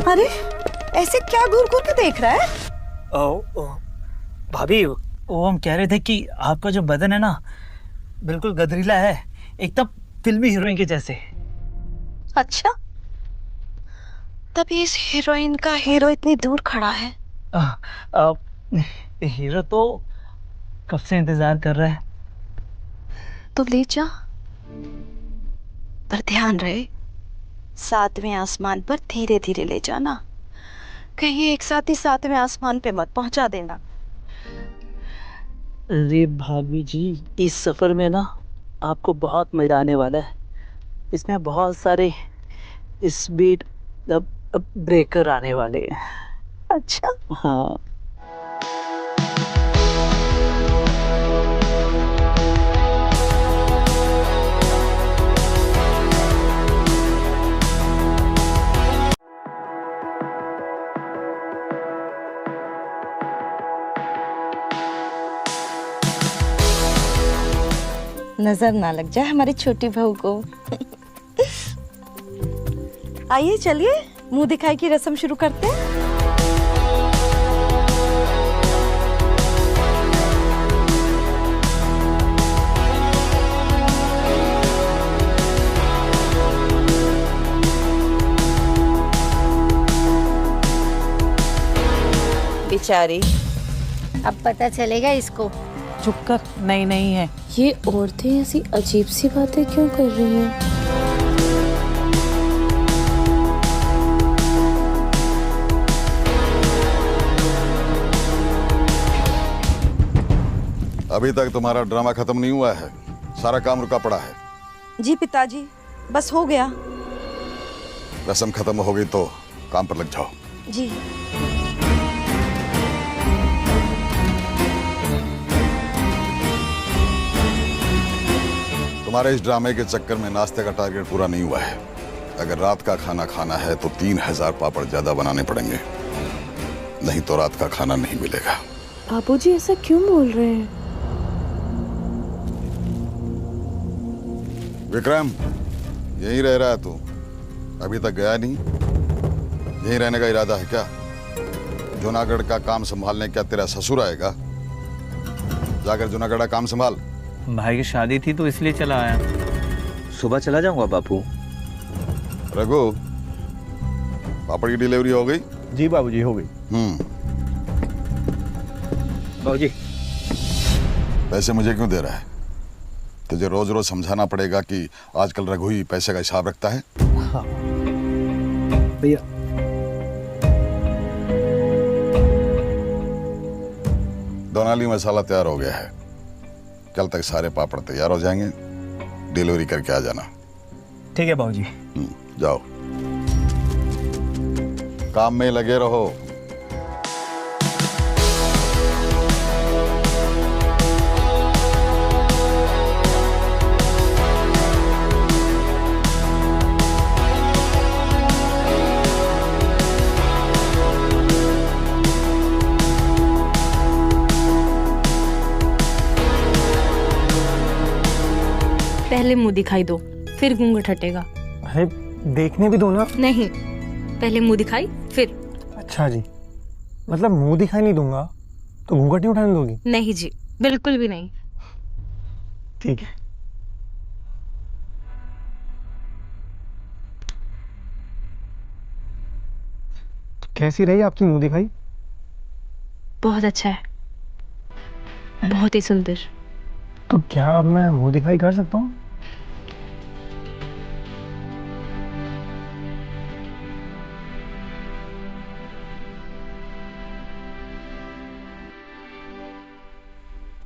अरे ऐसे क्या घूर घूर के देख रहा है? भाभी वो हम कह रहे थे कि आपका जो बदन है ना बिल्कुल गदरीला है, एकदम फिल्मी हीरोइन के जैसे। अच्छा, तभी इस हीरोइन का हीरो इतनी दूर खड़ा है। हीरो तो कब से इंतजार कर रहा है। तो ले जा, पर ध्यान रहे 7वें आसमान पर धीरे धीरे ले जाना, कहीं एक साथ ही 7वें आसमान पे मत पहुंचा देना। अरे भाभी जी, इस सफर में ना आपको बहुत मजा आने वाला है। इसमें बहुत सारे स्पीड अब ब्रेकर आने वाले हैं। अच्छा, हाँ। नजर ना लग जाए हमारी छोटी बहू को। आइए चलिए मुंह दिखाई की रस्म शुरू करते हैं। बेचारी, अब पता चलेगा इसको। चुप कर, नहीं नहीं है। ये औरतें ऐसी अजीब सी बातें क्यों कर रही हैं? अभी तक तुम्हारा ड्रामा खत्म नहीं हुआ है, सारा काम रुका पड़ा है। जी पिताजी, बस हो गया। रस्म खत्म हो गई तो काम पर लग जाओ। जी। तुम्हारे इस ड्रामे के चक्कर में नाश्ते का टारगेट पूरा नहीं हुआ है। अगर रात का खाना खाना है तो 3000 पापड़ ज्यादा बनाने पड़ेंगे, नहीं तो रात का खाना नहीं मिलेगा। बाबूजी ऐसा क्यों बोल रहे हैं? विक्रम, यहीं रह रहा है तू? अभी तक गया नहीं? यहीं रहने का इरादा है क्या? जूनागढ़ का काम संभालने क्या तेरा ससुर आएगा? जाकर जूनागढ़ का काम संभाल। भाई की शादी थी तो इसलिए चला आया। सुबह चला जाऊंगा बापू। रघु, पापड़ की डिलीवरी हो गई? जी बाबूजी, हो गई। बाबूजी, पैसे मुझे क्यों दे रहा है? तुझे रोज रोज समझाना पड़ेगा कि आजकल रघु ही पैसे का हिसाब रखता है। हाँ भैया। दोनाली मसाला तैयार हो गया है, कल तक सारे पापड़ तैयार हो जाएंगे। डिलीवरी करके आ जाना। ठीक है बाबूजी। जाओ, काम में लगे रहो। पहले मुंह दिखाई दो, फिर घूंघट हटेगा। अरे देखने भी दो ना। नहीं, पहले मुंह दिखाई फिर। अच्छा जी, मतलब मुंह दिखाई नहीं दूंगा तो घूंघट नहीं उठाने दोगी? नहीं जी, बिल्कुल भी नहीं। ठीक है। तो कैसी रही आपकी मुंह दिखाई? बहुत अच्छा है, बहुत ही सुंदर। तो क्या अब मैं मुंह दिखाई कर सकता हूँ?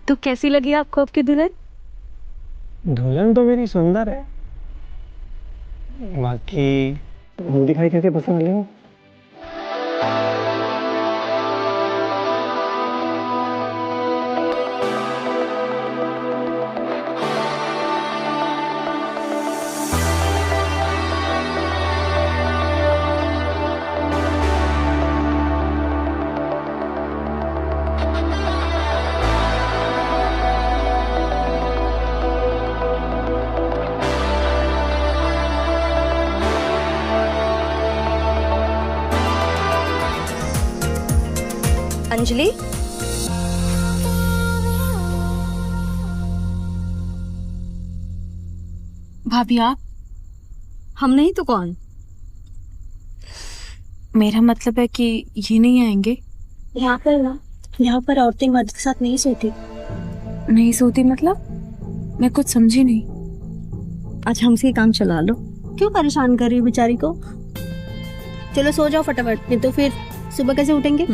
तो कैसी लगी आपको आपकी दुल्हन? दुल्हन तो मेरी सुंदर है, बाकी मुंह दिखाई कैसे पसंद आई? अंजलि, भाभी आप? हम नहीं तो कौन? मेरा मतलब है कि ये नहीं आएंगे। यहाँ पर औरतें मर्द के साथ नहीं सोती। नहीं सोती मतलब? मैं कुछ समझी नहीं। आज हमसे काम चला लो, क्यों परेशान कर रही हो बेचारी को? चलो सो जाओ फटाफट, नहीं तो फिर सुबह कैसे उठेंगे?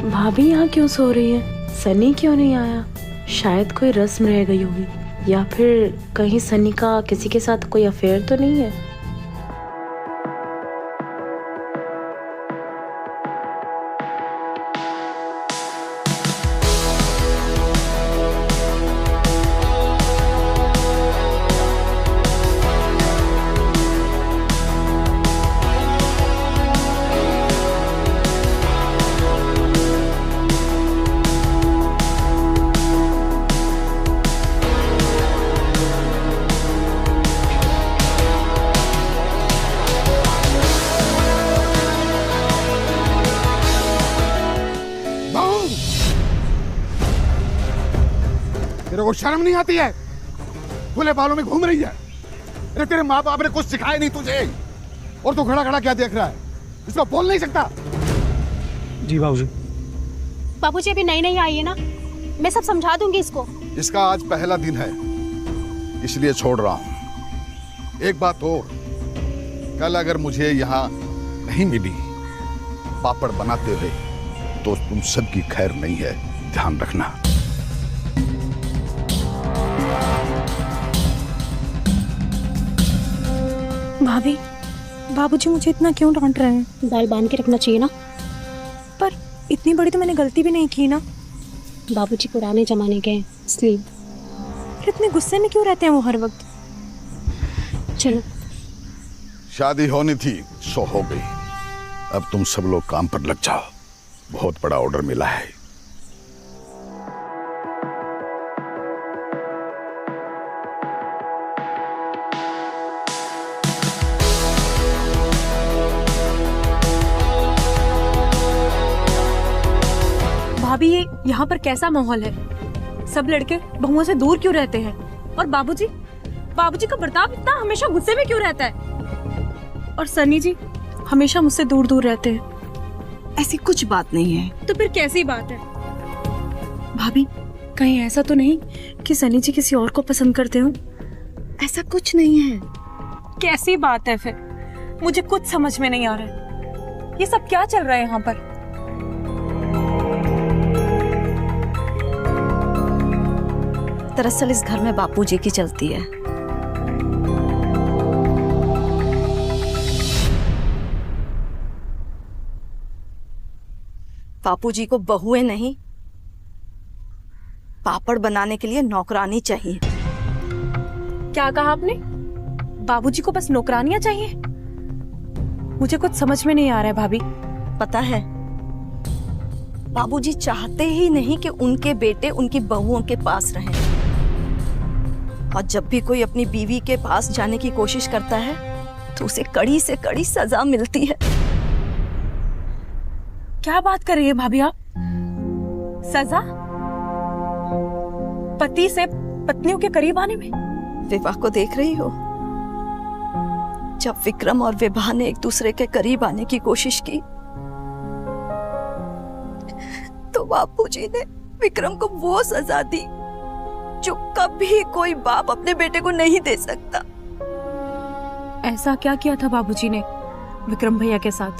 भाभी यहाँ क्यों सो रही है? सनी क्यों नहीं आया? शायद कोई रस्म रह गई होगी, या फिर कहीं सनी का किसी के साथ कोई अफेयर तो नहीं है। तेरे को शर्म नहीं आती है? खुले बालों में घूम रही है। अरे तेरे माँ बाप ने कुछ सिखाया नहीं तुझे, और तू खड़ा खड़ा क्या देख रहा है? इसको बोल नहीं सकता? जी बाबूजी। बाबूजी अभी नई नई आई है ना, मैं सब समझा दूंगी इसको। इसका आज पहला दिन है, इसलिए छोड़ रहा हूं। एक बात और, कल अगर मुझे यहाँ नहीं मिली पापड़ बनाते हुए तो तुम सबकी खैर नहीं है, ध्यान रखना। भाभी, बाबूजी मुझे इतना क्यों डांट रहे हैं? दाल बांध के रखना चाहिए ना। पर इतनी बड़ी तो मैंने गलती भी नहीं की ना। बाबूजी पुराने जमाने के हैं, इसलिए। फिर इतने गुस्से में क्यों रहते हैं वो हर वक्त? चलो, शादी होनी थी सो हो गई, अब तुम सब लोग काम पर लग जाओ, बहुत बड़ा ऑर्डर मिला है। भाभी, ये यहाँ पर कैसा माहौल है? सब लड़के बहुओं से दूर क्यों रहते हैं? और बाबूजी, बाबूजी का बर्ताव इतना हमेशा गुस्से में क्यों रहता है? और सनी जी हमेशा मुझसे दूर दूर रहते हैं। ऐसी कुछ बात नहीं है। तो फिर कैसी बात है? भाभी, कहीं ऐसा तो नहीं कि सनी जी किसी और को पसंद करते हो? ऐसा कुछ नहीं है। कैसी बात है फिर? मुझे कुछ समझ में नहीं आ रहा है। ये सब क्या चल रहा है यहाँ पर? दरअसल इस घर में बापूजी की चलती है। बापूजी को बहुएं नहीं, पापड़ बनाने के लिए नौकरानी चाहिए। क्या कहा आपने? बाबूजी को बस नौकरानियां चाहिए? मुझे कुछ समझ में नहीं आ रहा है भाभी। पता है, बाबूजी चाहते ही नहीं कि उनके बेटे उनकी बहुओं के पास रहें। और जब भी कोई अपनी बीवी के पास जाने की कोशिश करता है तो उसे कड़ी से कड़ी सजा मिलती है। क्या बात कर रही है भाभी आप? सजा? पति से पत्नियों के करीब आने में? विवाह को देख रही हो? जब विक्रम और विभा ने एक दूसरे के करीब आने की कोशिश की तो बापूजी ने विक्रम को वो सजा दी जो कभी कोई बाप अपने बेटे को नहीं दे सकता। ऐसा क्या किया था बाबूजी ने विक्रम भैया के साथ?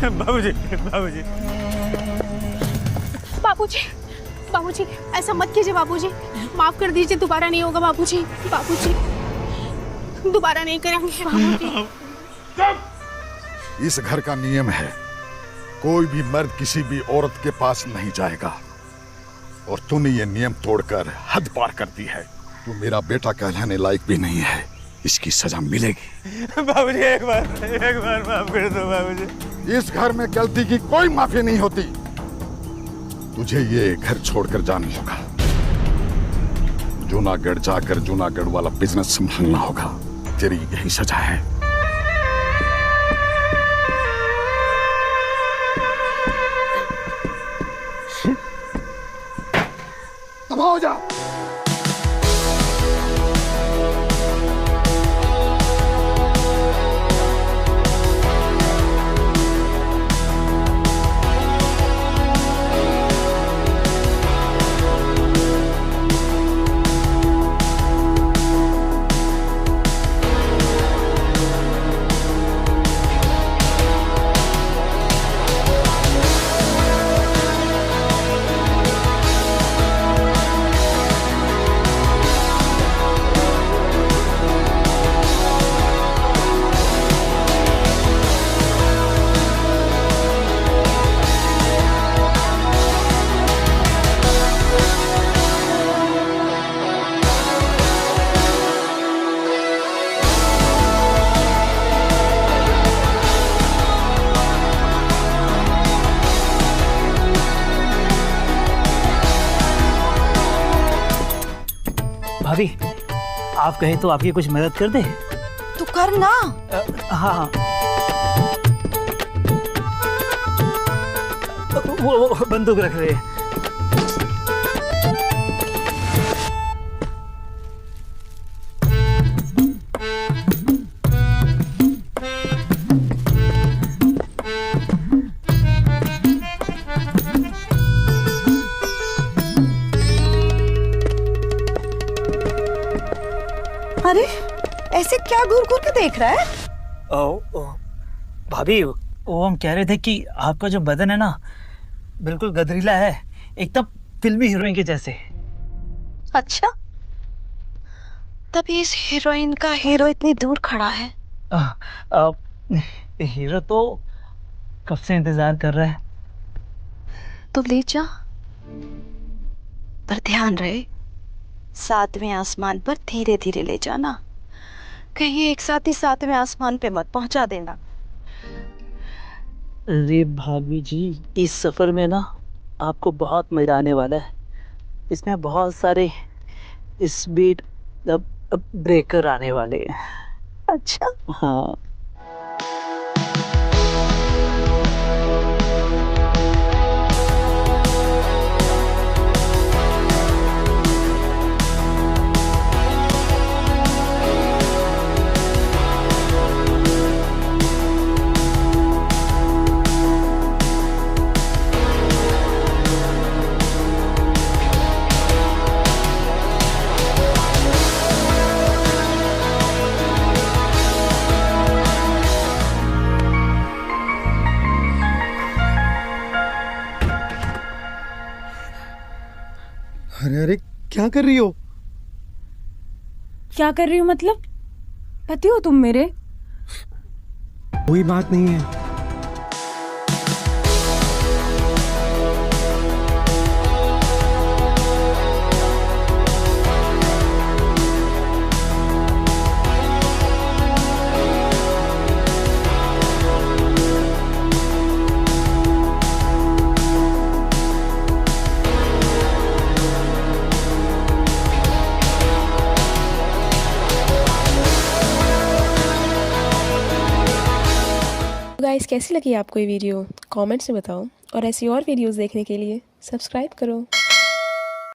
बाबूजी, बाबूजी। बाबूजी, बाबूजी ऐसा मत कीजिए बाबूजी, माफ कर दीजिए, दोबारा नहीं होगा बाबूजी। बाबूजी दोबारा नहीं करेंगे बाबूजी। इस घर का नियम है, कोई भी मर्द किसी भी औरत के पास नहीं जाएगा, और तूने ये नियम तोड़कर हद पार कर दी है। तू मेरा बेटा कहलाने लायक भी नहीं है, इसकी सजा मिलेगी। बाबूजी एक बार माफ कर दो बाबूजी। इस घर में गलती की कोई माफी नहीं होती। तुझे ये घर छोड़कर जाना होगा। जूनागढ़ जाकर जूनागढ़ वाला बिजनेस संभालना होगा। तेरी यही सजा है। अब हो जा। भाभी, आप कहे तो आपकी कुछ मदद कर दे? तू कर ना। हाँ हाँ। वो बंदूक रख रहे हैं। अरे ऐसे क्या घूर घूर के देख रहा है? भाभी, वो हम कह रहे थे कि आपका जो बदन है ना, बिल्कुल गदरीला है, एकदम फिल्मी हीरोइन के जैसे। अच्छा, तभी इस हीरोइन का हीरो इतनी दूर खड़ा है। हीरो तो कब से इंतजार कर रहा है। तो ले जा, पर ध्यान रहे 7वें आसमान पर धीरे धीरे ले जाना, कहीं एक साथ ही 7वें आसमान पे मत पहुंचा देना। अरे भाभी जी, इस सफर में ना आपको बहुत मजा आने वाला है। इसमें बहुत सारे स्पीड ब्रेकर आने वाले हैं। अच्छा, हाँ। अरे अरे, क्या कर रही हो? क्या कर रही हो मतलब? पति हो तुम मेरे? कोई बात नहीं है। गाइस, कैसी लगी आपको ये वीडियो? कमेंट्स में बताओ और ऐसी और वीडियोस देखने के लिए सब्सक्राइब करो।